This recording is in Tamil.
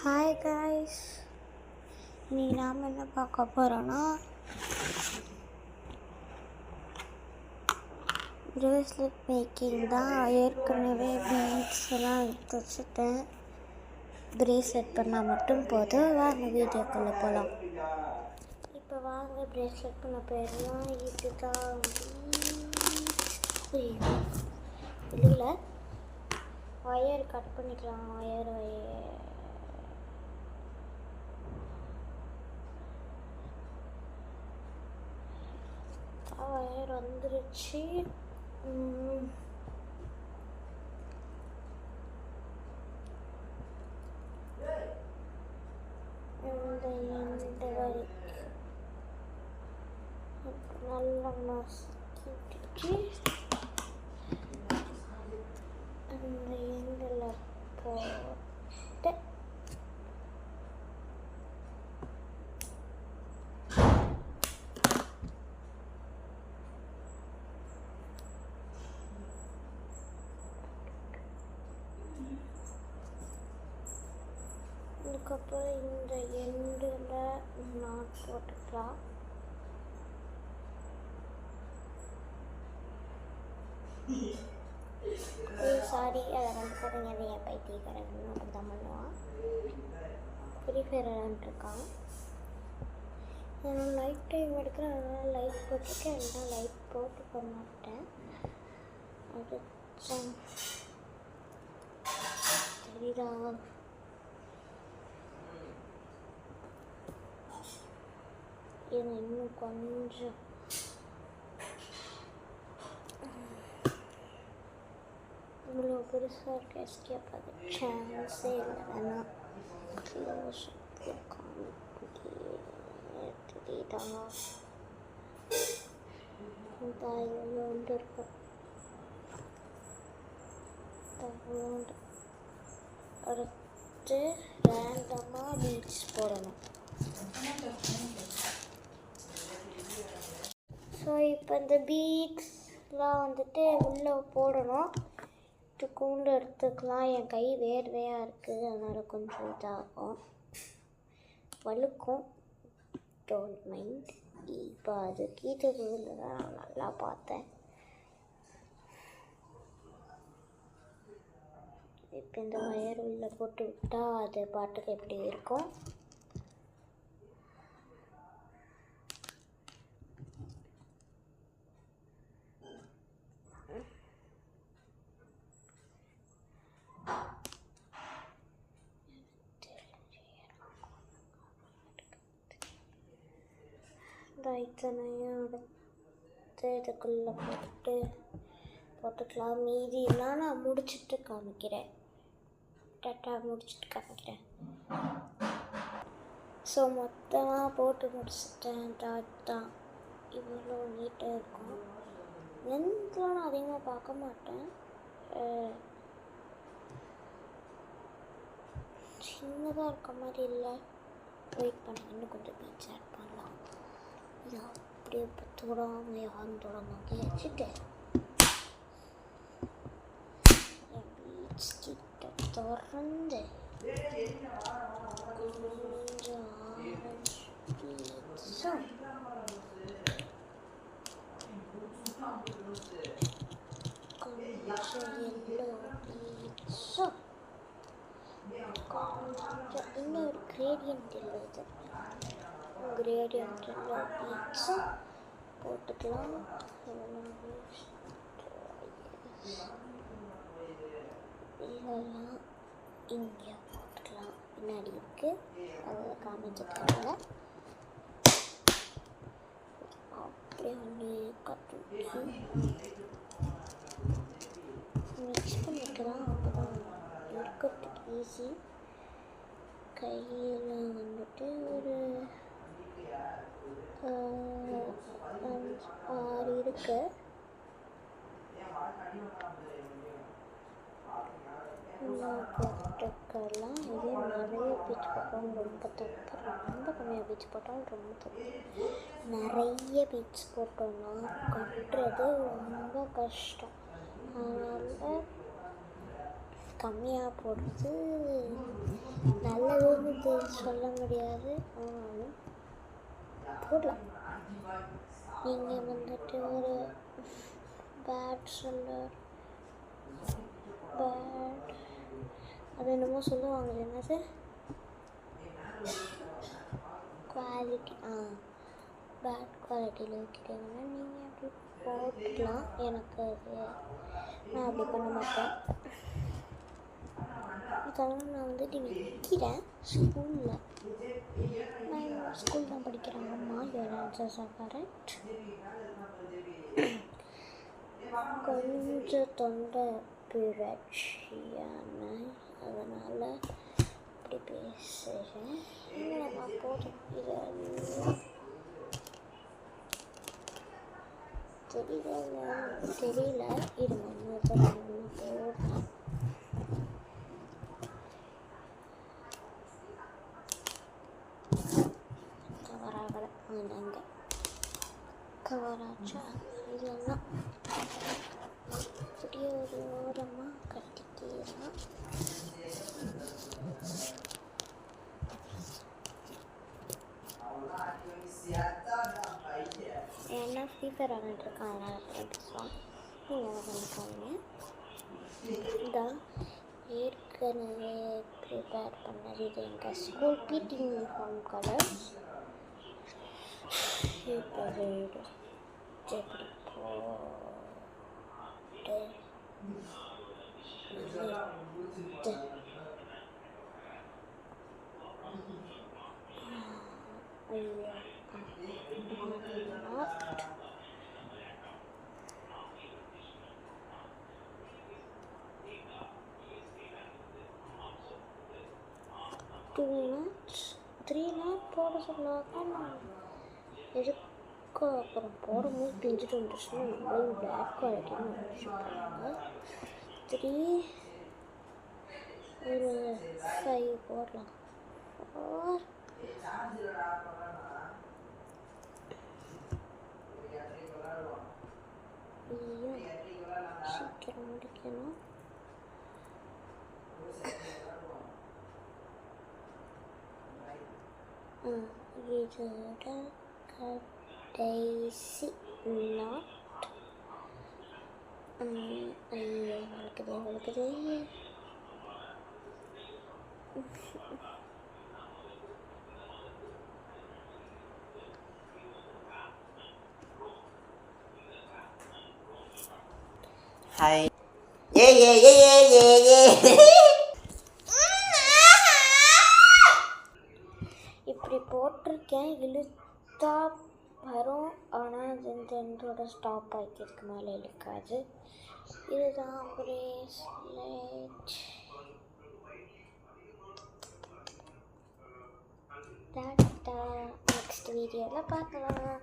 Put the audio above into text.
ஹாய் காய்ஸ், நீ நாம் என்ன பார்க்க போகிறோன்னா ப்ரேஸ்லெட் மேக்கிங் தான். ஏற்கனவே பீட்ஸ் எல்லாம் எடுத்து வச்சுட்டேன். ப்ரேஸ்லெட் பண்ணால் மட்டும் போதும். வாங்க வீடியோக்குள்ளே போகலாம். இப்போ வாங்க ப்ரேஸ்லெட் பண்ண போயிடலாம். இதுதான் இல்லை ஒயர் கட் பண்ணிக்கலாம். ஒயர் வந்துருச்சு. இந்த வரைக்கும் நல்லா மசிக்கிட்டு அந்த எண்டில் போட்டு அதுக்கப்புறம் இந்த எண்டில் நாட் போட்டுக்கலாம். சாரி, அதை வந்து போடுங்க. அதை என் பைத்தியக்காரன் அப்படி தான் பண்ணுவான். ஃப்ரீ ஃபயர் விளாண்டுருக்கான். நான் லைட் டைம் எடுக்கிறேன், அதனால் லைட் போட்டிருக்கேன். இல்லைனா லைட் போட்டுக்க மாட்டேன். அது தெரியுதா? இது இன்னும் கொஞ்சம் இவ்வளோ பெருசாக இருக்க எஸ்கேப் அது சான்ஸே இல்லை. வேணா க்ளோஸ் தெரியுதா? இவ்வளோ ஒன்று இருக்கும். அடுத்து ரேண்டமாக பீட்ஸ் போடணும். ஸோ இப்போ இந்த பீட்ஸ்லாம் வந்துட்டு உள்ளே போடணும். கூண்டு எடுத்துக்கலாம். என் கை வேர்வையாக இருக்குது, அதனால் கொஞ்சம் இதாகும், வழுக்கும். Don't mind. இப்போ அது கீழே விழுந்ததான் நான் நல்லா பார்த்தேன். இப்போ இந்த ஒயர் உள்ளே போட்டு விட்டால் அது பாட்டுக்கு எப்படி இருக்கும். இத்தனையும் எடுத்து இதுக்குள்ளே போட்டுக்கலாம். மீதியெல்லாம் நான் முடிச்சுட்டு காமிக்கிறேன். முடிச்சுட்டு காமிக்கிறேன். ஸோ மொத்தமாக போட்டு முடிச்சிட்டேன். தான் இவ்வளோ நீட்டாக இருக்கும். லென்த்லாம் நான் அதிகமாக பார்க்க மாட்டேன். சின்னதாக இருக்க மாதிரி இல்லை. வெயிட் பண்ணி இன்னும் கொஞ்சம் பீட்ஸ் ஆட் பண்ணலாம். இது அப்படியே இப்போ தொடாமல் யாரும் தொடங்க வச்சுட்டு என் பீட்ஸ் கிட்ட திறந்து கொஞ்சம் ஆரஞ்சு பீட்ஸும் கொஞ்சம் எல்லோ பீட்ஸும் கொஞ்சம் இன்னொரு கிரேடியன்ட் எல்லோ பீட்ஸும் போட்டுக்கலாம். இதெல்லாம் இங்கே போட்டுக்கலாம். பின்னாடி இருக்குது, அதை காமிச்சிருக்காங்க. அப்படியே ஒன்று கட்டுச்சு மிக்ஸ் பண்ணிக்கலாம். அப்போ தான் இருக்கிறதுக்கு ஈஸி. கையில் வந்துட்டு ஒரு 6 இருக்கு. போட்டுக்கலாம். இதே நிறைய பீச் போட்டாலும் ரொம்ப தப்பு, ரொம்ப கம்மியாக பீச் போட்டாலும் ரொம்ப தப்பு. நிறைய பீச் போட்டோம்னா கட்டுறது ரொம்ப கஷ்டம். அதனால் கம்மியாக போடுறது நல்லது இது சொல்ல முடியாது, ஆனாலும் போடலாம். நீங்கள் வந்துட்டு ஒரு பேட் செல்லர், பேட் அது என்னமோ சொல்லுவாங்க, என்னது குவாலிட்டி, பேட் குவாலிட்டியில் விற்கிறீங்கன்னா நீங்கள் அப்படி போட்டுக்கலாம். எனக்கு அது நான் அப்படி பண்ண மாட்டேன். இதெல்லாம் நான் வந்துட்டு விற்கிறேன் ஸ்கூலில். நான் ஸ்கூல் தான் படிக்கிறேன். அம்மா யுவர் ஆன்சர்ஸ் ஆர் கரெக்ட். கொஞ்சம் தொண்டை பிறட்சியான அதனால் அப்படி பேசுகிறேன். நான் போதும், இது தெரியல. இருங்க போடுறேன். கவர் ஆகலை. நாங்கள் கவர் ஆச்சா? இதெல்லாம் இப்படியே ஒரு ஓரமாக கட்டிக்கலாம். ஏன்னா ஃபீவர் ஆகிட்டுருக்காங்க, பேசுவோம். நீங்கள் பண்ணிக்காங்க. இதான் ஏற்கனவே ப்ரிப்பேர் பண்ணது. இது எங்கள் ஸ்கூல் பிடி யூனிஃபார்ம் கலர்ஸ். இப்போ எப்படி போட்டு ஐயோ த்ரீ நாட் போட சொன்னாக்கா நான் எதுக்கு அப்புறம் போடும்போது பிஞ்சிட்டு வந்துச்சுன்னா நம்மளையும் பிளாக் குவாலிட்டின்னு வச்சுருப்பாங்க. 3 ஒரு 5 போடலாம். 4 சீக்கிரம் முடிக்கணும். இதோட கடைசி நாட் ஐயோ வளர்க்குது. ஹாய் ஏ இப்படி போட்டிருக்கேன். இழுத்தா வரும், ஆனால் இதோட ஸ்டாப் ஆகிக்கிறதுக்கு மேலே இழுக்காது. இதுதான் பிரேஸ்லெட். நெக்ஸ்ட் வீடியோவில் பார்க்கலாம்.